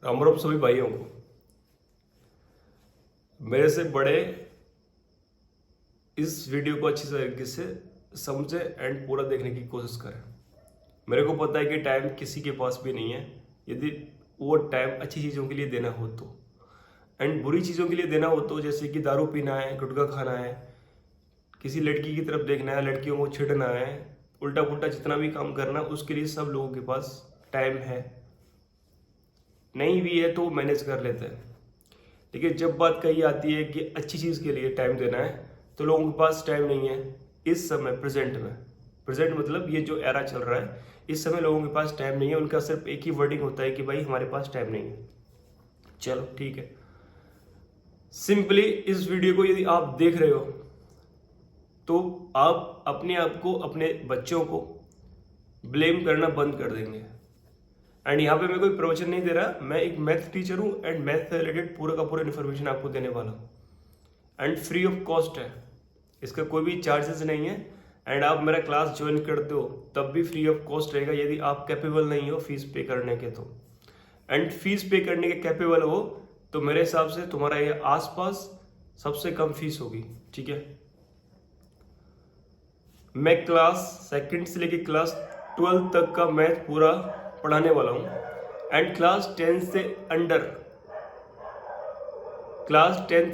राम राम सभी भाइयों को। मेरे से बड़े इस वीडियो को अच्छी तरीके से समझे एंड पूरा देखने की कोशिश करें। मेरे को पता है कि टाइम किसी के पास भी नहीं है, यदि वो टाइम अच्छी चीज़ों के लिए देना हो तो, एंड बुरी चीज़ों के लिए देना हो तो, जैसे कि दारू पीना है, गुटखा खाना है, किसी लड़की की तरफ देखना है, लड़कियों को छेड़ना है, उल्टा पुल्टा जितना भी काम करना, उसके लिए सब लोगों के पास टाइम है। नहीं भी है तो मैनेज कर लेते हैं। लेकिन जब बात कही आती है कि अच्छी चीज़ के लिए टाइम देना है, तो लोगों के पास टाइम नहीं है। इस समय प्रेजेंट मतलब ये जो एरा चल रहा है, इस समय लोगों के पास टाइम नहीं है। उनका सिर्फ एक ही वर्डिंग होता है कि भाई हमारे पास टाइम नहीं है। चलो ठीक है, सिंपली इस वीडियो को यदि आप देख रहे हो तो आप अपने आप को, अपने बच्चों को ब्लेम करना बंद कर देंगे। एंड यहाँ पे मैं कोई प्रवचन नहीं दे रहा, मैं एक मैथ टीचर हूँ एंड मैथ से रिलेटेड पूरा का पूरा इन्फॉर्मेशन आपको देने वाला हूँ। एंड फ्री ऑफ कॉस्ट है, इसका कोई भी चार्जेस नहीं है। एंड आप मेरा क्लास ज्वाइन करते हो तब भी फ्री ऑफ कॉस्ट रहेगा, यदि आप कैपेबल नहीं हो फीस पे करने के तो। एंड फीस पे करने के कैपेबल हो तो मेरे हिसाब से तुम्हारा ये आसपास सबसे कम फीस होगी, ठीक है। मैं क्लास सेकंड से लेके क्लास 12 तक का मैथ पूरा पढ़ाने वाला हूँ। एंड क्लास 10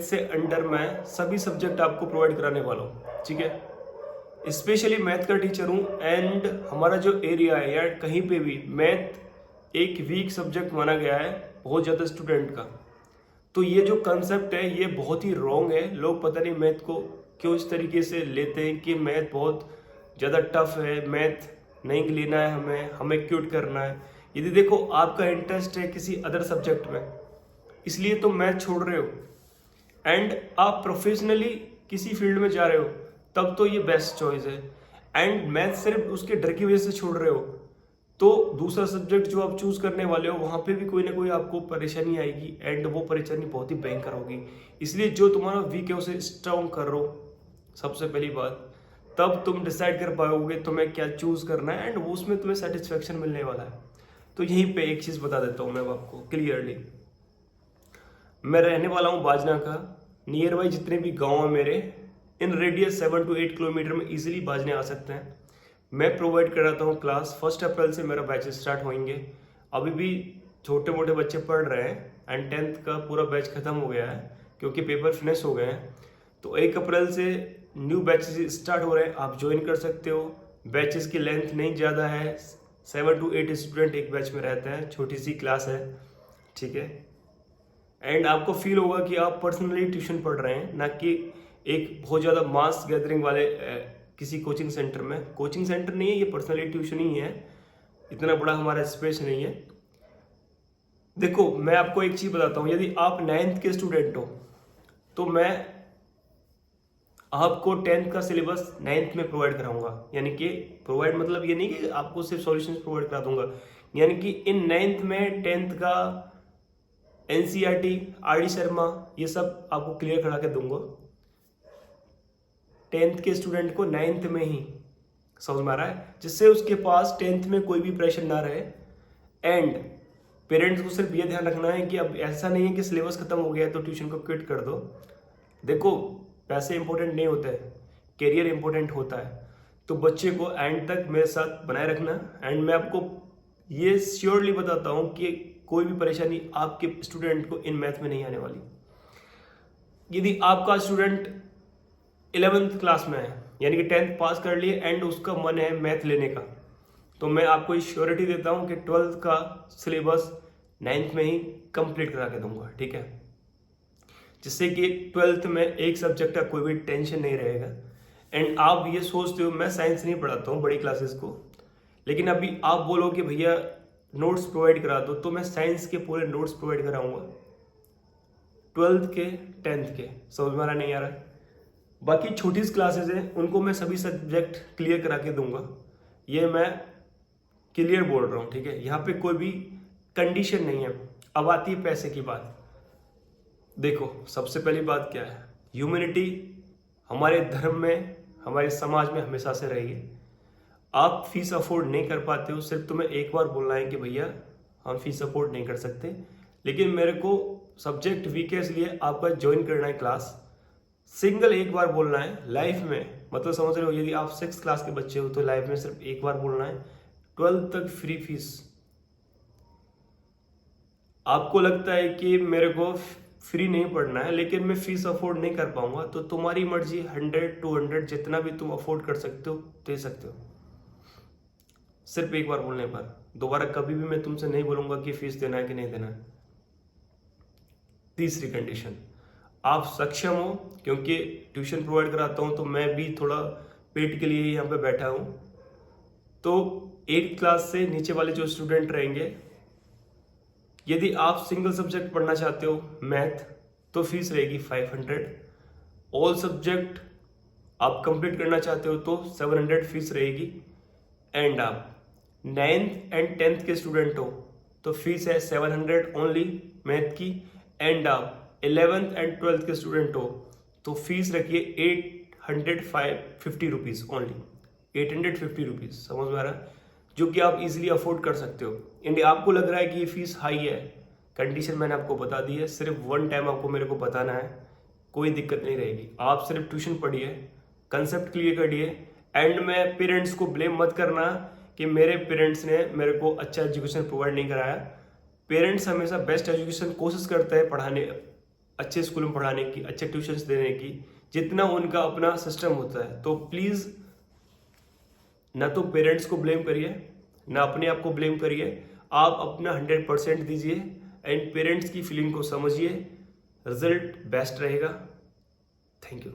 से अंडर मैं सभी सब्जेक्ट आपको प्रोवाइड कराने वाला हूँ, ठीक है। स्पेशली मैथ का टीचर हूँ एंड हमारा जो एरिया है या कहीं पे भी मैथ एक वीक सब्जेक्ट माना गया है बहुत ज़्यादा स्टूडेंट का। तो ये जो कंसेप्ट है ये बहुत ही रॉन्ग है। लोग पता नहीं मैथ को क्यों इस तरीके से लेते हैं कि मैथ बहुत ज़्यादा टफ है, मैथ नहीं लेना है, हमें क्यूट करना है। यदि देखो आपका इंटरेस्ट है किसी अदर सब्जेक्ट में, इसलिए तो मैथ छोड़ रहे हो, एंड आप प्रोफेशनली किसी फील्ड में जा रहे हो, तब तो ये बेस्ट चॉइस है। एंड मैथ सिर्फ उसके डर की वजह से छोड़ रहे हो तो दूसरा सब्जेक्ट जो आप चूज करने वाले हो वहां पे भी कोई ना कोई आपको परेशानी आएगी एंड वो परेशानी बहुत ही भयंकर होगी। इसलिए जो तुम्हारा वीक है उसे स्ट्रॉन्ग करो सबसे पहली बात, तब तुम डिसाइड कर पाओगे तुम्हें क्या चूज करना है एंड वो उसमें तुम्हें सेटिस्फेक्शन मिलने वाला है। तो यहीं पे एक चीज बता देता हूँ मैं आपको क्लियरली। मैं रहने वाला हूँ बाजना का। नियर बाई जितने भी गांव हैं मेरे, इन रेडियस 7 to 8 किलोमीटर में इजीली बाजने आ सकते हैं। मैं प्रोवाइड कराता हूँ क्लास। 1 अप्रैल से मेरा बैच स्टार्ट होंगे। अभी भी छोटे मोटे बच्चे पढ़ रहे हैं एंड 10th का पूरा बैच खत्म हो गया है क्योंकि पेपर फिनिश हो गए हैं। तो 1 अप्रैल से न्यू बैचेस स्टार्ट हो रहे हैं, आप ज्वाइन कर सकते हो। बैचेस की लेंथ नहीं ज़्यादा है, 7 to 8 स्टूडेंट एक बैच में रहते हैं, छोटी सी क्लास है, ठीक है। एंड आपको फील होगा कि आप पर्सनली ट्यूशन पढ़ रहे हैं, ना कि एक बहुत ज़्यादा मास गैदरिंग वाले किसी कोचिंग सेंटर में। कोचिंग सेंटर नहीं है ये, पर्सनली ट्यूशन ही है। इतना बड़ा हमारा स्पेस नहीं है। देखो मैं आपको एक चीज़ बताता हूँ, यदि आप 9th के स्टूडेंट हो तो मैं आपको 10th का सिलेबस 9th में प्रोवाइड कराऊंगा। यानी कि प्रोवाइड मतलब ये नहीं कि आपको सिर्फ सॉल्यूशंस प्रोवाइड करा दूंगा, यानी कि इन 9th में 10th का NCERT, RD शर्मा ये सब आपको क्लियर करा के दूंगा 10th के स्टूडेंट को 9th में ही। समझ में आ रहा है, जिससे उसके पास 10th में कोई भी प्रेशर ना रहे। एंड पेरेंट्स को सिर्फ ये ध्यान रखना है कि अब ऐसा नहीं है कि सिलेबस खत्म हो गया है तो ट्यूशन को क्विट कर दो। देखो पैसे इंपॉर्टेंट नहीं होते हैं, करियर इंपॉर्टेंट होता है। तो बच्चे को एंड तक मेरे साथ बनाए रखना। एंड मैं आपको ये श्योरली बताता हूँ कि कोई भी परेशानी आपके स्टूडेंट को इन मैथ में नहीं आने वाली। यदि आपका स्टूडेंट 11th क्लास में है, यानी कि 10th पास कर लिए एंड उसका मन है मैथ लेने का, तो मैं आपको श्योरिटी देता हूँ कि 12th का सिलेबस 9th में ही कंप्लीट करा के दूंगा, ठीक है। जिससे कि 12th में एक सब्जेक्ट का कोई भी टेंशन नहीं रहेगा। एंड आप ये सोचते हो मैं साइंस नहीं पढ़ाता हूँ बड़ी क्लासेस को, लेकिन अभी आप बोलो कि भैया नोट्स प्रोवाइड करा दो, तो मैं साइंस के पूरे नोट्स प्रोवाइड कराऊंगा 12th के 10th के। समझ में आ रहा नहीं आ रहा? बाकी छोटी क्लासेस हैं उनको मैं सभी सब्जेक्ट क्लियर करा के दूंगा, ये मैं क्लियर बोल रहा हूँ, ठीक है। यहाँ पे कोई भी कंडीशन नहीं है। अब आती है पैसे की बात। देखो सबसे पहली बात क्या है, ह्यूमैनिटी हमारे धर्म में, हमारे समाज में हमेशा से रही है। आप फीस अफोर्ड नहीं कर पाते हो, सिर्फ तुम्हें एक बार बोलना है कि भैया हम फीस अफोर्ड नहीं कर सकते, लेकिन मेरे को सब्जेक्ट वीक है इसलिए आपका ज्वाइन करना है क्लास। सिंगल एक बार बोलना है लाइफ में, मतलब समझ रहे हो, यदि आप 6 क्लास के बच्चे हो तो लाइफ में सिर्फ एक बार बोलना है। 12th तक फ्री फीस। आपको लगता है कि मेरे को फ्री नहीं पढ़ना है लेकिन मैं फीस अफोर्ड नहीं कर पाऊंगा, तो तुम्हारी मर्जी, 100 200 जितना भी तुम अफोर्ड कर सकते हो दे सकते हो, सिर्फ एक बार बोलने पर। दोबारा कभी भी मैं तुमसे नहीं बोलूंगा कि फीस देना है कि नहीं देना है। तीसरी कंडीशन, आप सक्षम हो, क्योंकि ट्यूशन प्रोवाइड कराता हूं तो मैं भी थोड़ा पेट के लिए यहाँ पे बैठा हूं। तो 8th क्लास से नीचे वाले जो स्टूडेंट रहेंगे, यदि आप सिंगल सब्जेक्ट पढ़ना चाहते हो मैथ, तो फीस रहेगी 500। ऑल सब्जेक्ट आप कंप्लीट करना चाहते हो तो 700 फीस रहेगी। एंड आप 9th एंड 10th के स्टूडेंट हो तो फीस है 700 ओनली मैथ की। एंड आप 11th एंड 12th के स्टूडेंट हो तो फीस रखिए 850 रुपीज़ ओनली, 850 रुपीज़। समझ में आ रहा है? जो कि आप इजीली अफोर्ड कर सकते हो। यदि आपको लग रहा है कि ये फीस हाई है, कंडीशन मैंने आपको बता दी है, सिर्फ 1 टाइम आपको मेरे को बताना है, कोई दिक्कत नहीं रहेगी। आप सिर्फ ट्यूशन पढ़िए, कंसेप्ट क्लियर करिए। एंड में पेरेंट्स को ब्लेम मत करना कि मेरे पेरेंट्स ने मेरे को अच्छा एजुकेशन प्रोवाइड नहीं कराया। पेरेंट्स हमेशा बेस्ट एजुकेशन कोशिश करते हैं पढ़ाने, अच्छे स्कूल में पढ़ाने की, अच्छे ट्यूशन्स देने की, जितना उनका अपना सिस्टम होता है। तो प्लीज़ ना तो पेरेंट्स को ब्लेम करिए, ना अपने आप को ब्लेम करिए। आप अपना 100% दीजिए एंड पेरेंट्स की फीलिंग को समझिए, रिजल्ट बेस्ट रहेगा। Thank you.